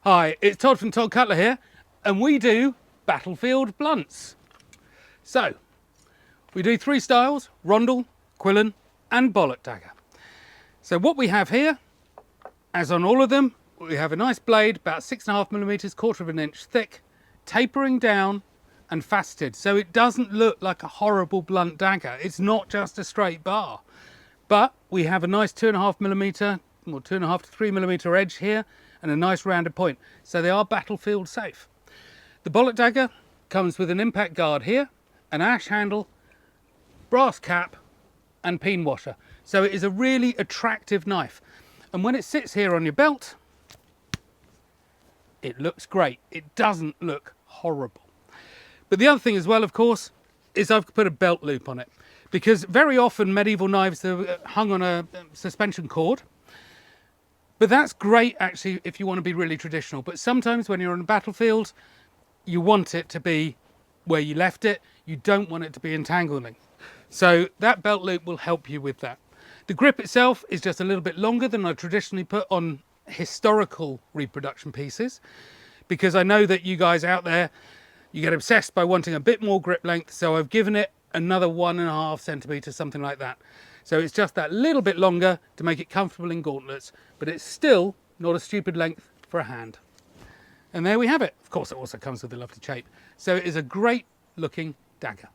Hi, it's Todd from Todd Cutler here, and we do battlefield blunts. So, we do three styles: rondel, quillen, and bollock dagger. So what we have here, as on all of them, we have a nice blade, about 6.5mm, quarter of an inch thick, tapering down and faceted, so it doesn't look like a horrible blunt dagger. It's not just a straight bar. But we have a nice 2.5mm, or 2.5 to 3mm edge here, and a nice rounded point, so they are battlefield safe. The bollock dagger comes with an impact guard here, an ash handle, brass cap, and peen washer. So it is a really attractive knife. And when it sits here on your belt, it looks great. It doesn't look horrible. But the other thing as well, of course, is I've put a belt loop on it, because very often medieval knives are hung on a suspension cord. But that's great actually if you want to be really traditional. But sometimes when you're on a battlefield, you want it to be where you left it. You don't want it to be entangling. So that belt loop will help you with that. The grip itself is just a little bit longer than I traditionally put on historical reproduction pieces, because I know that you guys out there, you get obsessed by wanting a bit more grip length. So I've given it another 1.5 centimeters, something like that. So it's just that little bit longer to make it comfortable in gauntlets, but it's still not a stupid length for a hand. And there we have it. Of course, it also comes with a lovely shape. So it is a great looking dagger.